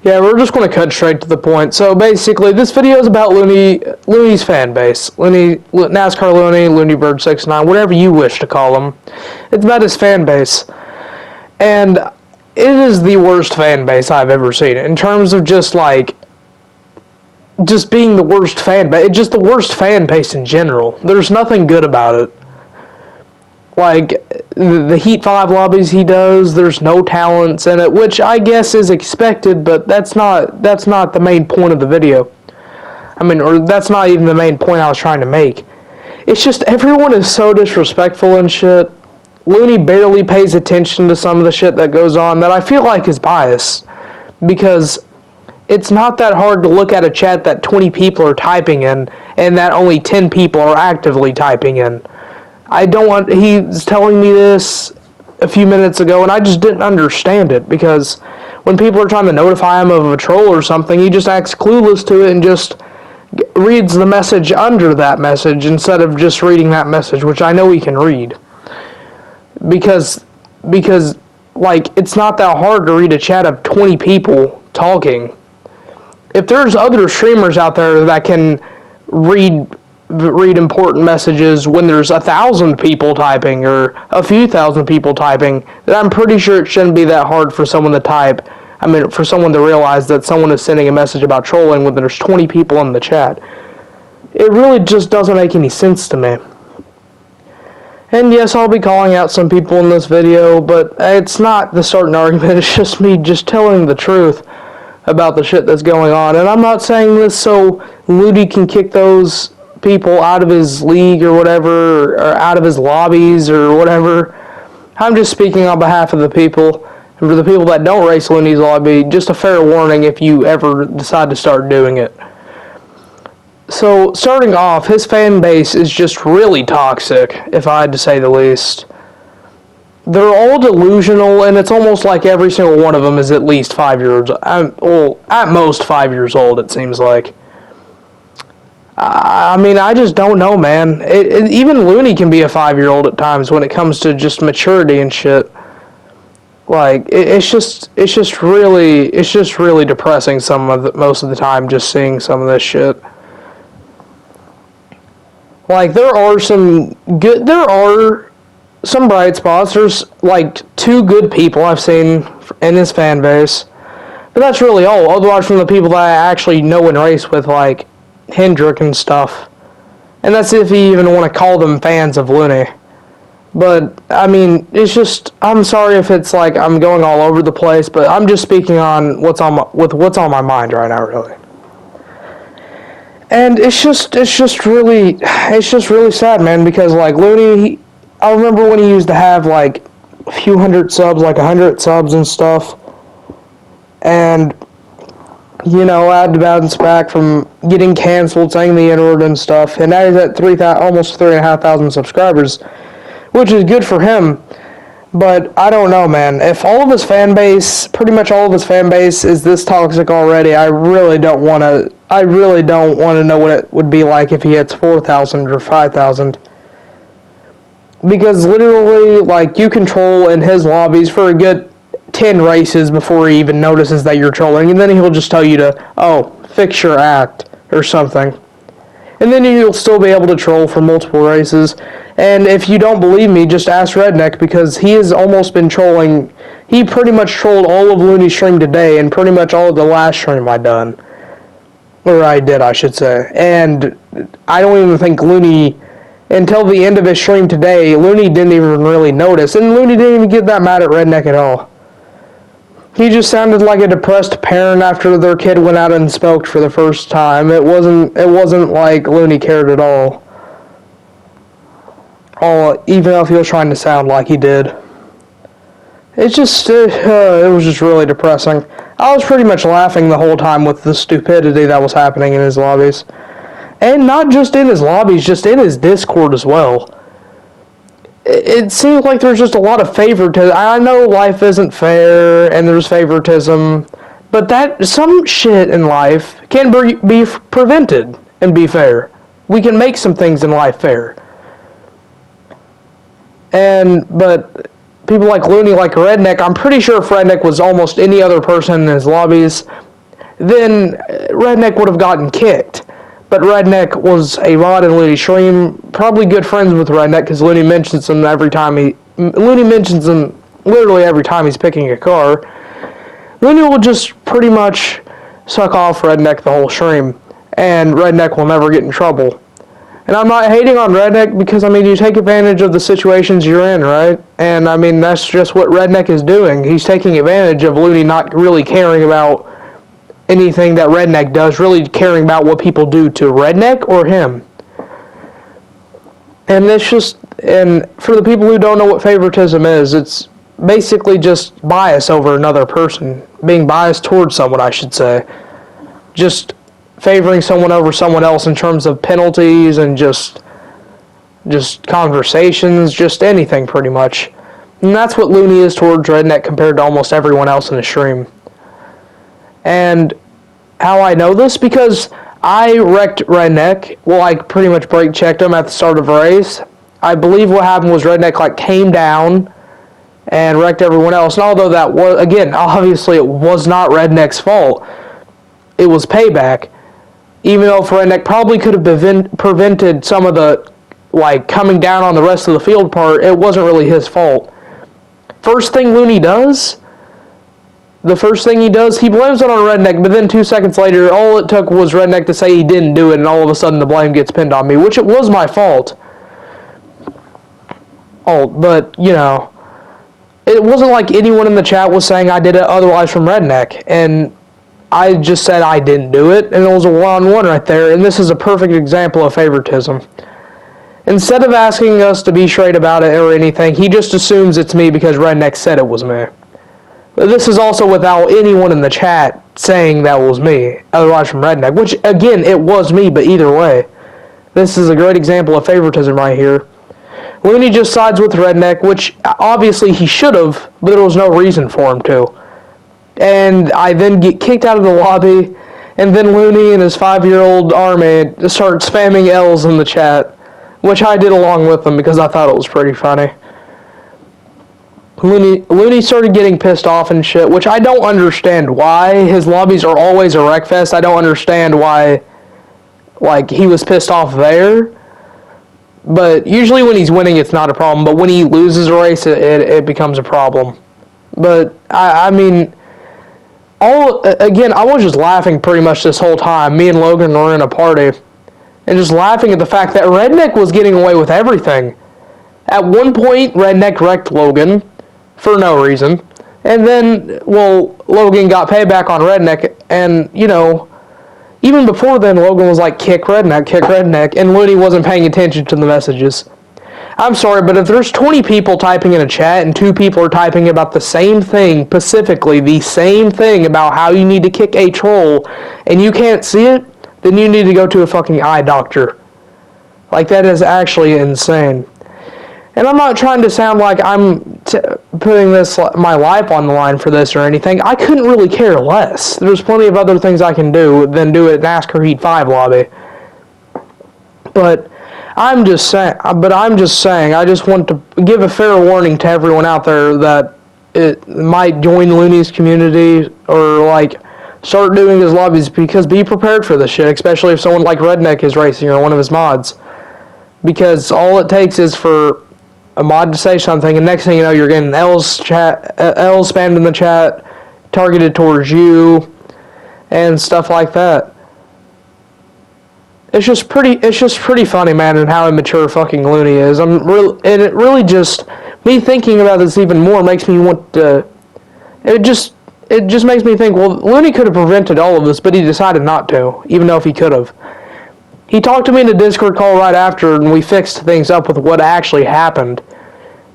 Yeah, we're just going to cut straight to the point. So basically, this video is about Looney's fan base. NASCAR Looney, Looney Bird 69, whatever you wish to call him. It's about his fan base. And it is the worst fan base I've ever seen. In terms of just being the worst fan base. Just the worst fan base in general. There's nothing good about it. Like, the Heat 5 lobbies he does, there's no talents in it, which I guess is expected, but that's not the main point of the video. I mean, or that's not even the main point I was trying to make. It's just everyone is so disrespectful and shit. Looney barely pays attention to some of the shit that goes on that I feel like is biased. Because it's not that hard to look at a chat that 20 people are typing in, and that only 10 people are actively typing in. He was telling me this a few minutes ago, and I just didn't understand it, because when people are trying to notify him of a troll or something, he just acts clueless to it and just reads the message under that message instead of just reading that message, which I know he can read. Because it's not that hard to read a chat of 20 people talking. If there's other streamers out there that can read important messages when there's 1,000 people typing or a few thousand people typing, then I'm pretty sure it shouldn't be that hard for someone to type. I mean, for someone to realize that someone is sending a message about trolling when there's 20 people in the chat. It really just doesn't make any sense to me. And yes, I'll be calling out some people in this video, but it's not the starting argument, it's just me just telling the truth about the shit that's going on. And I'm not saying this so Looney can kick those people out of his league or whatever, or out of his lobbies or whatever. I'm just speaking on behalf of the people, and for the people that don't race Looney's lobby, just a fair warning if you ever decide to start doing it. So, starting off, his fan base is just really toxic, if I had to say the least. They're all delusional, and it's almost like every single one of them is at least 5 years old. Well, at most 5 years old, it seems like. I mean, I just don't know, man. Even Looney can be a 5-year-old at times when it comes to just maturity and shit. Like, it's just really depressing most of the time, just seeing some of this shit. Like, there are some bright spots. There's like 2 good people I've seen in his fan base, but that's really all. Otherwise, from the people that I actually know and race with, like Hendrick and stuff. And that's if you even want to call them fans of Looney. But, I mean, it's just, I'm sorry if it's like I'm going all over the place, but I'm just speaking on what's on my mind right now, really. And it's just really sad, man, because like Looney, I remember when he used to have like a few hundred subs, like 100 subs and stuff. And you know, I had to bounce back from getting canceled, saying the N-word and stuff, and now he's at almost 3,500 subscribers, which is good for him, but I don't know, man. If all of his fan base, pretty much all of his fan base is this toxic already, I really don't want to know what it would be like if he hits 4,000 or 5,000. Because literally, like, you can troll in his lobbies for a good 10 races before he even notices that you're trolling, and then he'll just tell you to, fix your act, or something. And then you'll still be able to troll for multiple races. And if you don't believe me, just ask Redneck, because he has almost been trolling. He pretty much trolled all of Looney's stream today, and pretty much all of the last stream I done. Or I did, I should say. And I don't even think Looney, until the end of his stream today, Looney didn't even really notice. And Looney didn't even get that mad at Redneck at all. He just sounded like a depressed parent after their kid went out and smoked for the first time. It wasn't like Looney cared at all. Even if he was trying to sound like he did. It was just really depressing. I was pretty much laughing the whole time with the stupidity that was happening in his lobbies. And not just in his lobbies, just in his Discord as well. It seems like there's just a lot of favoritism. I know life isn't fair and there's favoritism, but some shit in life can be prevented and be fair. We can make some things in life fair. But people like Looney, like Redneck, I'm pretty sure if Redneck was almost any other person in his lobbies, then Redneck would have gotten kicked. But Redneck was a mod in Looney stream, probably good friends with Redneck because Looney mentions him literally every time he's picking a car. Looney will just pretty much suck off Redneck the whole stream, and Redneck will never get in trouble. And I'm not hating on Redneck because, I mean, you take advantage of the situations you're in, right? And, I mean, that's just what Redneck is doing. He's taking advantage of Looney not really caring about anything that Redneck does, really caring about what people do to Redneck or him. And it's just, and for the people who don't know what favoritism is, it's basically just bias over another person. Being biased towards someone, I should say. Just favoring someone over someone else in terms of penalties and just conversations, just anything pretty much. And that's what Looney is towards Redneck compared to almost everyone else in the stream. And how I know this? Because I wrecked Redneck. Well, I pretty much brake checked him at the start of a race. I believe what happened was Redneck came down and wrecked everyone else. And although that was, again, obviously it was not Redneck's fault, it was payback. Even though Redneck probably could have prevented some of the coming down on the rest of the field part, it wasn't really his fault. First thing Looney does, he blames it on Redneck, but then 2 seconds later, all it took was Redneck to say he didn't do it, and all of a sudden the blame gets pinned on me, which it was my fault. Oh, but, it wasn't like anyone in the chat was saying I did it otherwise from Redneck, and I just said I didn't do it, and it was a one-on-one right there, and this is a perfect example of favoritism. Instead of asking us to be straight about it or anything, he just assumes it's me because Redneck said it was me. But this is also without anyone in the chat saying that was me, otherwise from Redneck, which, again, it was me, but either way. This is a great example of favoritism right here. Looney just sides with Redneck, which obviously he should have, but there was no reason for him to. And I then get kicked out of the lobby, and then Looney and his 5-year-old army start spamming L's in the chat, which I did along with them because I thought it was pretty funny. Looney started getting pissed off and shit, which I don't understand why. His lobbies are always a wreckfest. I don't understand why, he was pissed off there. But usually when he's winning, it's not a problem. But when he loses a race, it becomes a problem. But, I mean, I was just laughing pretty much this whole time. Me and Logan were in a party. And just laughing at the fact that Redneck was getting away with everything. At one point, Redneck wrecked Logan for no reason. And then, Logan got payback on Redneck. And, even before then, Logan was like, kick Redneck. And Looney wasn't paying attention to the messages. I'm sorry, but if there's 20 people typing in a chat and 2 people are typing about the same thing, specifically the same thing about how you need to kick a troll, and you can't see it, then you need to go to a fucking eye doctor. That is actually insane. And I'm not trying to sound like I'm putting my life on the line for this or anything. I couldn't really care less. There's plenty of other things I can do than do it Nascar Heat 5 lobby. But I'm just saying, I just want to give a fair warning to everyone out there that it might join Looney's community or start doing his lobbies, because be prepared for this shit, especially if someone like Redneck is racing or one of his mods. Because all it takes is for a mod to say something, and next thing you know, you're getting L's spammed in the chat, targeted towards you, and stuff like that. It's just pretty funny, man, and how immature fucking Looney is. And it really just, me thinking about this even more makes me want to, it just makes me think, well, Looney could have prevented all of this, but he decided not to, even though if he could have. He talked to me in a Discord call right after, and we fixed things up with what actually happened.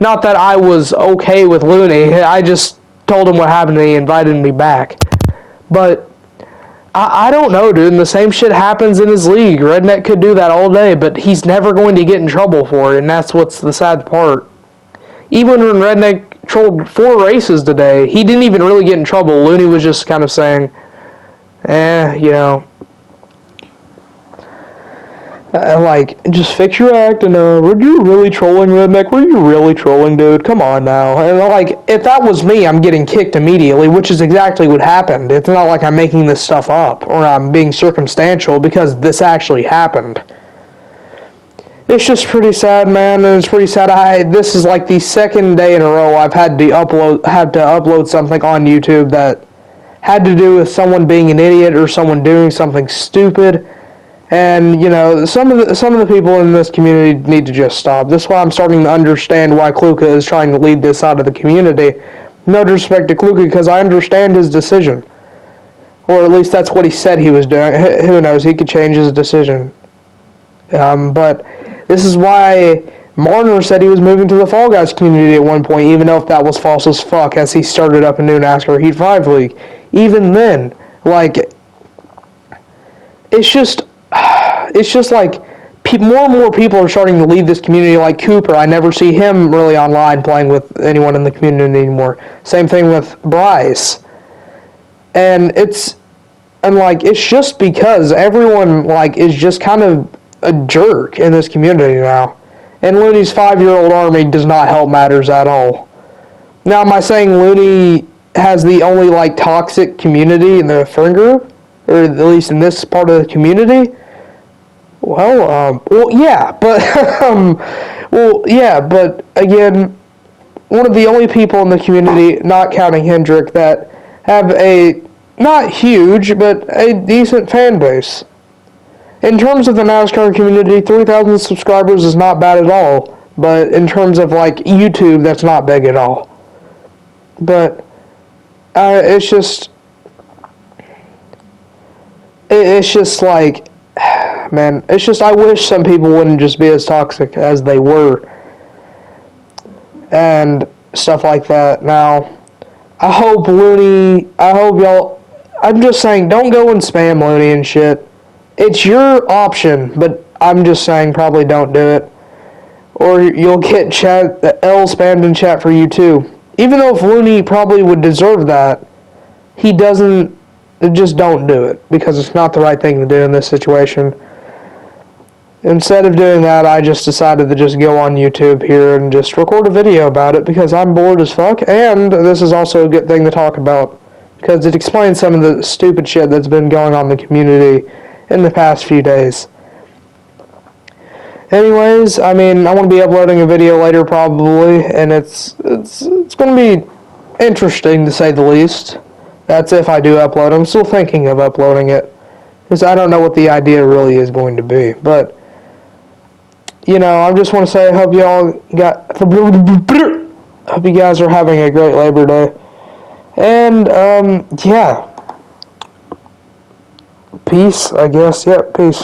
Not that I was okay with Looney, I just told him what happened and he invited me back. But I don't know, dude, and the same shit happens in his league. Redneck could do that all day, but he's never going to get in trouble for it, and that's what's the sad part. Even when Redneck trolled 4 races today, he didn't even really get in trouble. Looney was just kind of saying, Like, just fix your act, and, were you really trolling, Redneck? Were you really trolling, dude? Come on now. And, like, if that was me, I'm getting kicked immediately, which is exactly what happened. It's not like I'm making this stuff up, or I'm being circumstantial, because this actually happened. It's just pretty sad, man, and it's pretty sad. This is like the second day in a row I've had to upload something on YouTube that had to do with someone being an idiot or someone doing something stupid. And, you know, some of the people in this community need to just stop. This is why I'm starting to understand why Kluka is trying to lead this side of the community. No disrespect to Kluka, because I understand his decision. Or at least that's what he said he was doing. Who knows, he could change his decision. But this is why Marner said he was moving to the Fall Guys community at one point, even though if that was false as fuck, as he started up a new Nascar Heat 5 League. Even then, like, it's just like more and more people are starting to leave this community. Like Cooper, I never see him really online playing with anyone in the community anymore. Same thing with Bryce. And it's just because everyone, like, is just kind of a jerk in this community now. And Looney's 5-year-old army does not help matters at all. Now, am I saying Looney has the only, like, toxic community in the friend group? Or at least in this part of the community? Well, yeah, but, but again, one of the only people in the community, not counting Hendrick, that have a, not huge, but a decent fan base. In terms of the NASCAR community, 3,000 subscribers is not bad at all, but in terms of, like, YouTube, that's not big at all. But, it's just like, man, it's just, I wish some people wouldn't just be as toxic as they were, and stuff like that. Now, I hope y'all, I'm just saying, don't go and spam Looney and shit. It's your option, but I'm just saying probably don't do it. Or you'll get L spammed in chat for you too. Even though if Looney probably would deserve that, he doesn't. Just don't do it, because it's not the right thing to do in this situation. Instead of doing that, I just decided to just go on YouTube here and just record a video about it, because I'm bored as fuck, and this is also a good thing to talk about, because it explains some of the stupid shit that's been going on in the community in the past few days. Anyways, I mean, I want to be uploading a video later probably, and it's going to be interesting to say the least. That's if I do upload. I'm still thinking of uploading it, because I don't know what the idea really is going to be. But, you know, I just want to say I hope you guys are having a great Labor Day. And, yeah. Peace, I guess. Yep, peace.